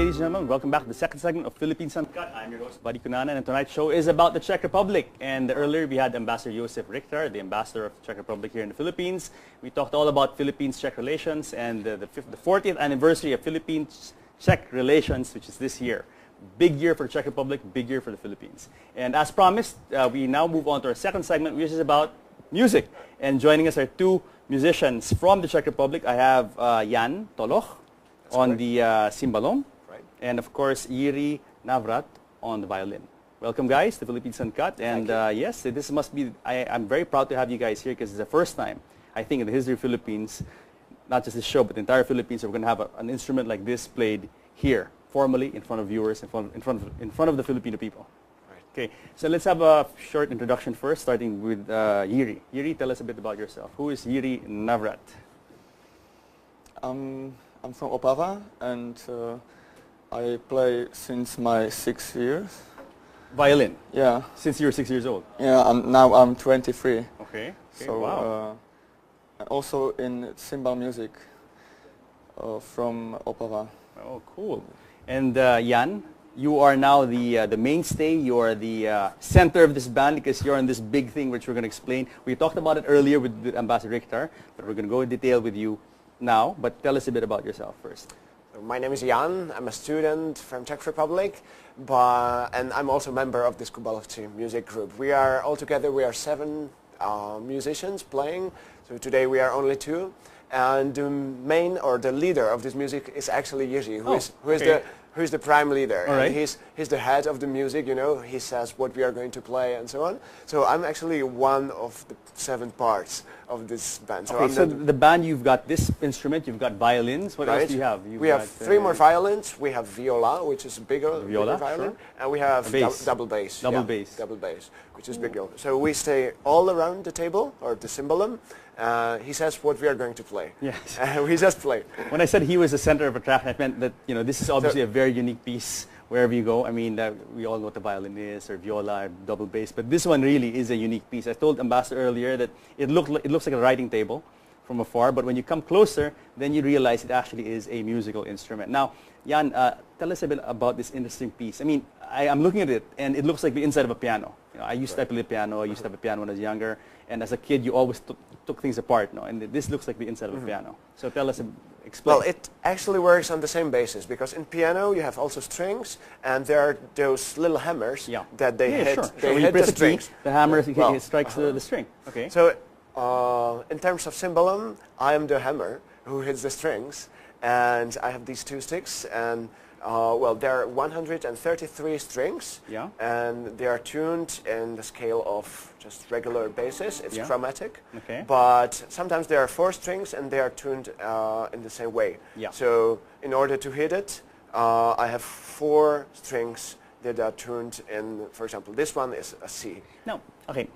ladies and gentlemen. Welcome back to the second segment of Philippines Uncut. I'm your host, Buddy Cunanan, and tonight's show is about the Czech Republic. And earlier we had Ambassador Josef Richter, the ambassador of the Czech Republic here in the Philippines. We talked all about Philippines-Czech relations and the 40th anniversary of Philippines-Czech relations, which is this year. Big year for the Czech Republic, big year for the Philippines. And as promised, we now move on to our second segment, which is about music. And joining us are two musicians from the Czech Republic. I have Jan Toloch on the cimbalom, and of course Jiří Navrat on the violin. Welcome, guys, to Philippines Uncut. And yes, this must be, I'm very proud to have you guys here because it's the first time, I think, in the history of Philippines, not just this show, but the entire Philippines, we're going to have an instrument like this played here, formally, in front of viewers, in front of the Filipino people. Okay, so let's have a short introduction first, starting with Jiří. Jiří, tell us a bit about yourself. Who is Jiří Navrat? I'm from Opava, and I play since my 6 years. Violin? Yeah. Since you were 6 years old? Yeah, now I'm 23. Okay. So, wow. Also in cymbal music from Opava. Oh, cool. And Jan, you are now the mainstay. You are the center of this band because you're on this big thing which we're going to explain. We talked about it earlier with Ambassador Richter, but we're going to go in detail with you now. But tell us a bit about yourself first. So my name is Jan. I'm a student from Czech Republic, and I'm also a member of this Kubalovci music group. We are all together. We are 7 musicians playing. So today we are only 2. And the main, or the leader of this music is actually Jiří, who is the prime leader. All right. And he's the head of the music, you know. He says what we are going to play and so on. So I'm actually one of the 7 parts of this band. So, okay, so the band, you've got this instrument, you've got violins. What else do you have? We have 3 more violins. We have viola, which is bigger violin. Sure. And we have double bass. Double bass, which is bigger. So we stay all around the table, or the cymbalum. He says what we are going to play. Yes. We just play. When I said he was the center of attraction, I meant that, you know, this is obviously a very unique piece wherever you go. I mean, we all know what the violin is, or viola, or double bass, but this one really is a unique piece. I told Ambassador earlier that it looks like a writing table from afar, but when you come closer, then you realize it actually is a musical instrument. Now, Jan, tell us a bit about this interesting piece. I mean, I'm looking at it, and it looks like the inside of a piano. You know, I used to play piano. I used to have a piano when I was younger, and as a kid, you always took things apart, no? And this looks like the inside of a piano. So tell us, explain. Well, it actually works on the same basis, because in piano you have also strings, and there are those little hammers that they hit. Sure. They when hit you press the strings. The hammer strikes the string. Okay. So in terms of cymbalum, I am the hammer who hits the strings, and I have these 2 sticks, and well, there are 133 strings, and they are tuned in the scale of just regular basses. It's chromatic, but sometimes there are 4 strings, and they are tuned in the same way. So in order to hit it, I have 4 strings that are tuned in. For example, this one is a C. Now, okay.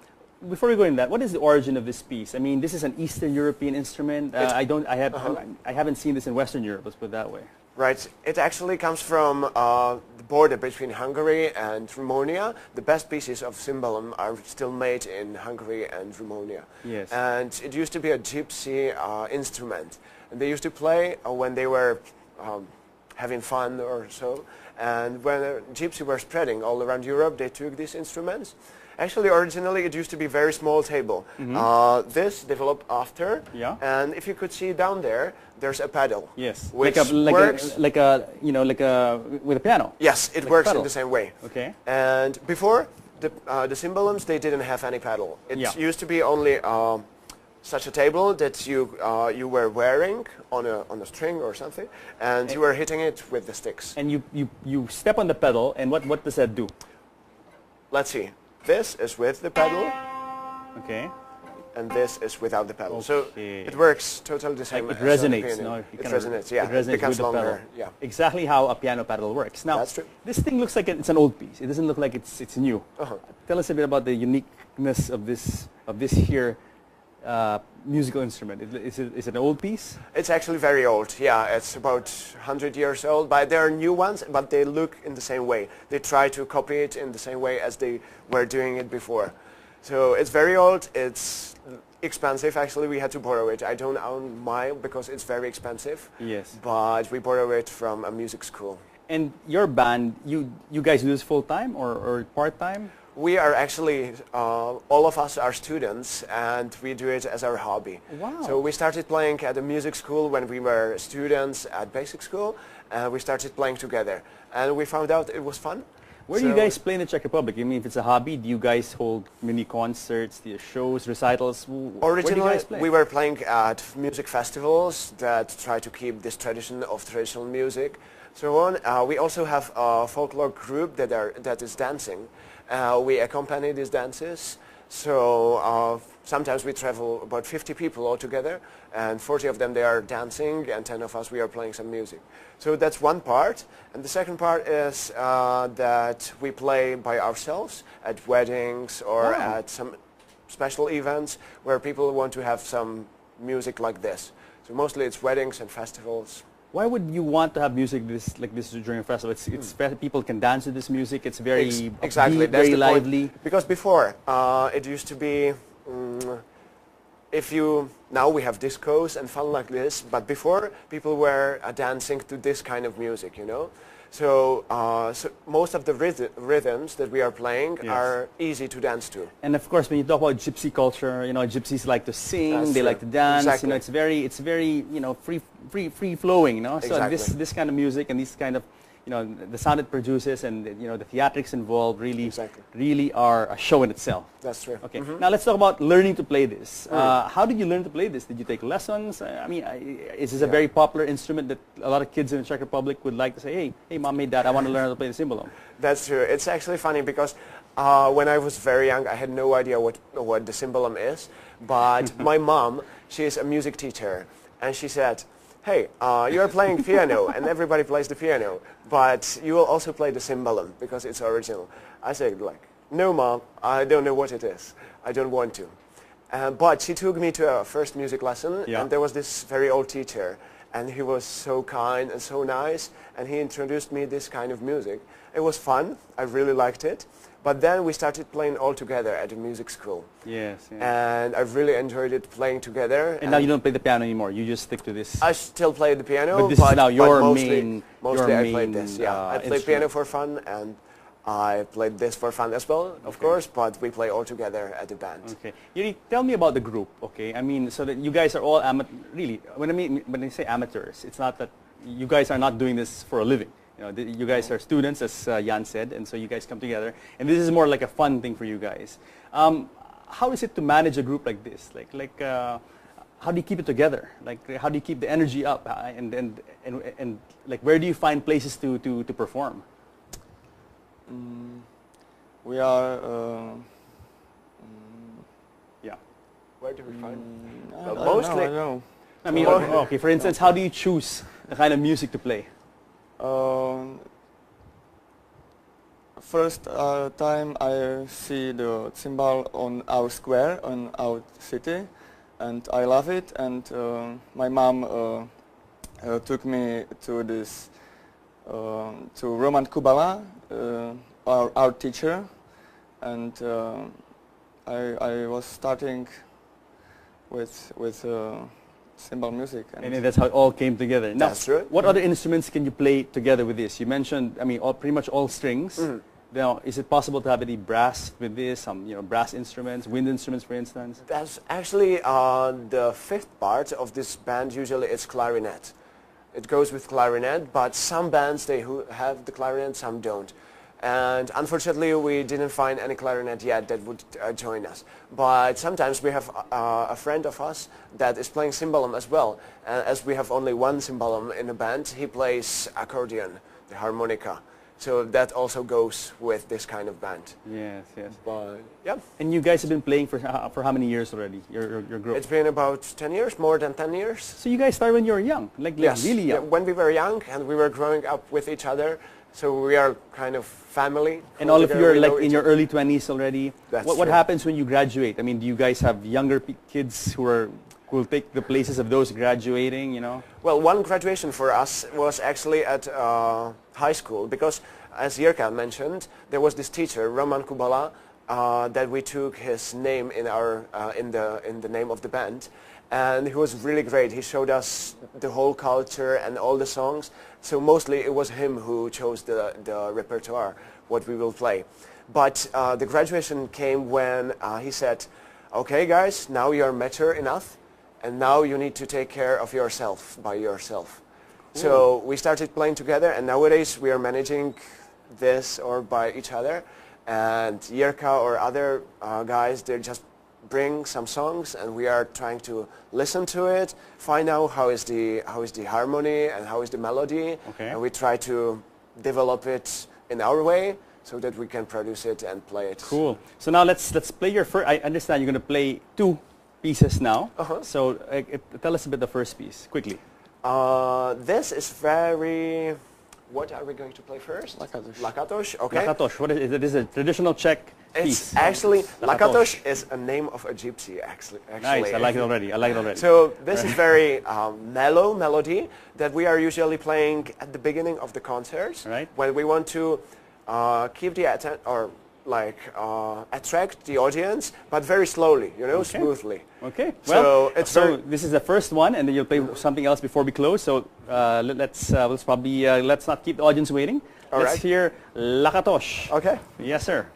Before we go into that, what is the origin of this piece? I mean, this is an Eastern European instrument. I haven't seen this in Western Europe. Let's put it that way. Right. It actually comes from the border between Hungary and Romania. The best pieces of cymbalum are still made in Hungary and Romania. Yes. And it used to be a gypsy instrument. And they used to play when they were having fun or so. And when gypsy were spreading all around Europe, they took these instruments. Actually, originally, it used to be a very small table. This developed after, and if you could see down there, there's a pedal. Yes, which works with a piano. Yes, it works in the same way. Okay. And before, the cymbalums, they didn't have any pedal. It used to be only such a table that you were wearing on a string or something, and you were hitting it with the sticks. And you step on the pedal, and what does that do? Let's see. This is with the pedal. Okay. And this is without the pedal. So it works totally the same. Like it resonates. No? It resonates, yeah. It resonates becomes with the longer. pedal. Yeah. Exactly how a piano pedal works. Now, that's true. This thing looks like it's an old piece. It doesn't look like it's new. Tell us a bit about the uniqueness of this here musical instrument. Is it an old piece? It's actually very old. Yeah, it's about 100 years old. But there are new ones, but they look in the same way. They try to copy it in the same way as they were doing it before. So it's very old. It's expensive. Actually, we had to borrow it. I don't own mine because it's very expensive. Yes. But we borrow it from a music school. And your band, you guys do this full time or part time? We are actually, all of us are students, and we do it as our hobby. Wow. So we started playing at a music school when we were students at basic school, and we started playing together. And we found out it was fun. Where do you guys play in the Czech Republic? I mean, if it's a hobby, do you guys hold mini concerts, do you shows, recitals? Where do you guys play? We were playing at music festivals that try to keep this tradition of traditional music. So on. We also have a folklore group that is dancing. We accompany these dances. So sometimes we travel about 50 people all together, and 40 of them they are dancing, and 10 of us we are playing some music. So that's one part. And the second part is that we play by ourselves at weddings or at some special events where people want to have some music like this. So mostly it's weddings and festivals. Why would you want to have music like this during a festival? People can dance to this music. It's very exactly upbeat, very lively. Because before it used to be, now we have discos and fun like this, but before people were dancing to this kind of music, you know. So, most of the rhythms that we are playing are easy to dance to. And of course, when you talk about gypsy culture, you know, gypsies like to sing, That's they true. like to dance. Exactly. You know, it's very, you know, free flowing. You know, Exactly. so this kind of music and this kind of, you know, the sound it produces and you know the theatrics involved really are a show in itself. That's true. Okay. Now let's talk about learning to play this. How did you learn to play this? Did you take lessons? I mean, is this a very popular instrument that a lot of kids in the Czech Republic would like to say, hey, mom, hey, dad, I want to learn how to play the cymbalum? That's true. It's actually funny because when I was very young, I had no idea what the cymbalum is. But my mom, she is a music teacher, and she said, hey, you're playing piano, and everybody plays the piano, but you will also play the cymbalum because it's original. I said, like, no, Mom, I don't know what it is. I don't want to. But she took me to a first music lesson, and there was this very old teacher, and he was so kind and so nice, and he introduced me this kind of music. It was fun. I really liked it. But then we started playing all together at the music school. Yes, yes. And I really enjoyed it playing together. And now you don't play the piano anymore. You just stick to this. I still play the piano, but this is now your mostly I main played this. Yeah, I play instrument. piano for fun, and I played this for fun as well, of course. But we play all together at the band. Okay, Yuri, tell me about the group. Okay, I mean, so that you guys are all really. When I say amateurs, it's not that you guys are not doing this for a living. You know, you guys are students, as Jan said, and so you guys come together, and this is more like a fun thing for you guys. How is it to manage a group like this? How do you keep it together? Like, how do you keep the energy up? And like, where do you find places to perform? We are. Yeah. Where do we find? I Mostly. don't know. I mean, okay. For instance, how do you choose the kind of music to play? First time I see the cymbal on our square, on our city, and I love it. And my mom took me to this, to Roman Kubala, our teacher, and I was starting with cymbal music. And that's how it all came together. Now, That's true. what other instruments can you play together with this? You mentioned, I mean, pretty much all strings. Now, is it possible to have any brass with this? Some, brass instruments, wind instruments, for instance? That's actually the fifth part of this band. Usually it's clarinet. It goes with clarinet, but some bands, they have the clarinet, some don't. And unfortunately, we didn't find any clarinet yet that would join us. But sometimes we have a friend of us that is playing cymbalum as well. And as we have only one cymbalum in the band, he plays accordion, the harmonica. So that also goes with this kind of band. Yes, yes. But yeah. And you guys have been playing for how many years already, your group? It's been about 10 years, more than 10 years. So you guys started when you were young, like Yes. really young? Yeah, when we were young and we were growing up with each other. So we are kind of family. And all of you are We know like in each your other. early 20s already. That's What true. happens when you graduate? I mean, do you guys have younger kids who will take the places of those graduating, Well, one graduation for us was actually at high school because, as Jirka mentioned, there was this teacher, Roman Kubala, that we took his name in our in the name of the band, and he was really great. He showed us the whole culture and all the songs. So mostly it was him who chose the repertoire, what we will play. But the graduation came when he said, okay guys, now you're mature enough, and now you need to take care of yourself by yourself. Cool. So we started playing together, and nowadays we are managing this or by each other. And Jirka or other guys, they just bring some songs, and we are trying to listen to it, find out how is the harmony and how is the melody, and we try to develop it in our way so that we can produce it and play it. Cool. So now let's play your first. I understand you're going to play 2 pieces now. So tell us about the first piece quickly. This is very. What are we going to play first? Lakatosh. Okay. Lakatosh. What is it? It is a traditional Czech piece. It's actually Lakatosh is a name of a gypsy. Actually. Nice. I like it already. So this is very mellow melody that we are usually playing at the beginning of the concerts. Right. When we want to keep the attract the audience, but very slowly, smoothly. Okay. So well, this is the first one, and then you'll play something else before we close. So let's not keep the audience waiting. Let's hear Lakatosh. Okay. Yes, sir.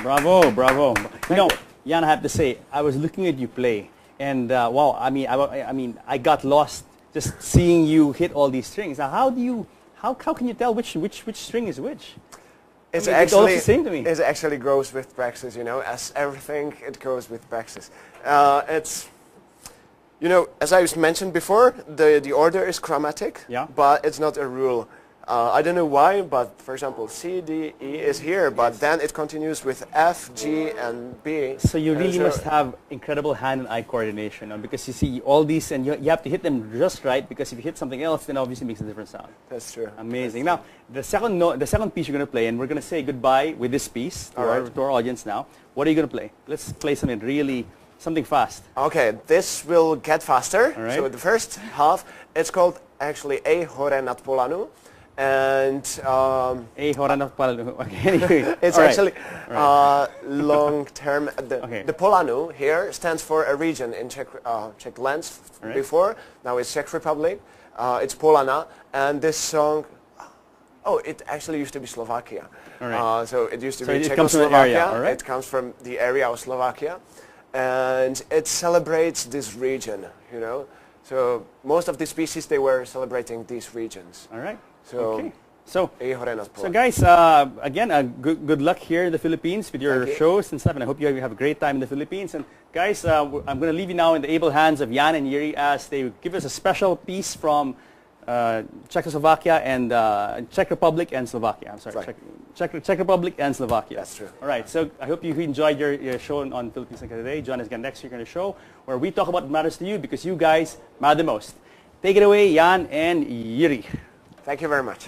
Bravo, bravo. You know, Jan, I have to say, I was looking at you play, and wow, I mean, I got lost just seeing you hit all these strings. Now, how can you tell which string is which? It's it's all the same to me. It actually grows with practice, you know, as everything, it grows with practice. It's, you know, as I mentioned before, the order is chromatic, but it's not a rule. I don't know why, but for example, C, D, E is here, but then it continues with F, G, and B. So you really must have incredible hand and eye coordination, because you see all these, and you have to hit them just right, because if you hit something else, then obviously it makes a different sound. That's true. Amazing. Now, the second piece you're going to play, and we're going to say goodbye with this piece to our audience now. What are you going to play? Let's play something fast. Okay, this will get faster. All right. So the first half, it's called actually E hore nad Polanu. And anyway, it's actually long term. The Polanu here stands for a region in Czech lands before. Now it's Czech Republic. It's Polana, and this song Oh, it actually used to be Slovakia. All right. So it used to be it comes from the Czechoslovakia. area, all right? It comes from the area of Slovakia. And it celebrates this region, you know. So most of the species, they were celebrating these regions. All right. So, okay. So So guys, again, good luck here in the Philippines with your shows and stuff, and I hope you have a great time in the Philippines. And guys, I'm going to leave you now in the able hands of Jan and Yuri as they give us a special piece from Czechoslovakia and Czech Republic and Slovakia. I'm sorry, right. Czech Republic and Slovakia. That's true. All right, so I hope you enjoyed your show on Philippines Uncut today. Join us again next week on the show where we talk about what matters to you because you guys matter the most. Take it away, Jan and Yuri. Thank you very much.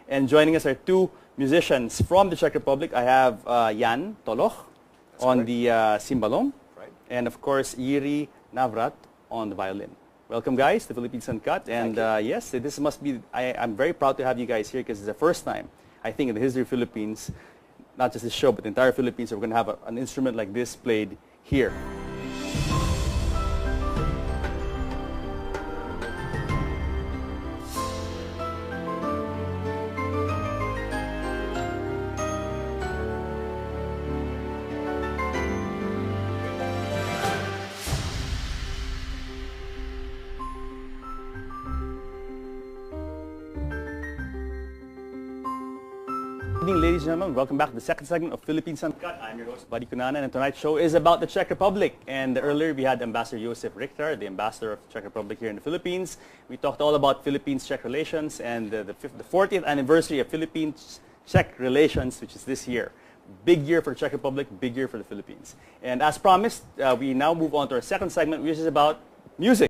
And joining us are two musicians from the Czech Republic. I have Jan Toloch on the cimbalom, Right. and of course Yuri Navrat on the violin. Welcome guys to Philippines Uncut. And yes, this must be, I'm very proud to have you guys here because it's the first time, I think, in the history of Philippines, not just this show, but the entire Philippines, we're going to have an instrument like this played here. evening, ladies and gentlemen. Welcome back to the second segment of Philippines Uncut. I'm your host, Buddy Cunanan, and tonight's show is about the Czech Republic. And earlier we had Ambassador Josef Richter, the ambassador of the Czech Republic here in the Philippines. We talked all about Philippines-Czech relations and the 40th anniversary of Philippines-Czech relations, which is this year. Big year for the Czech Republic, big year for the Philippines. And as promised, we now move on to our second segment, which is about music.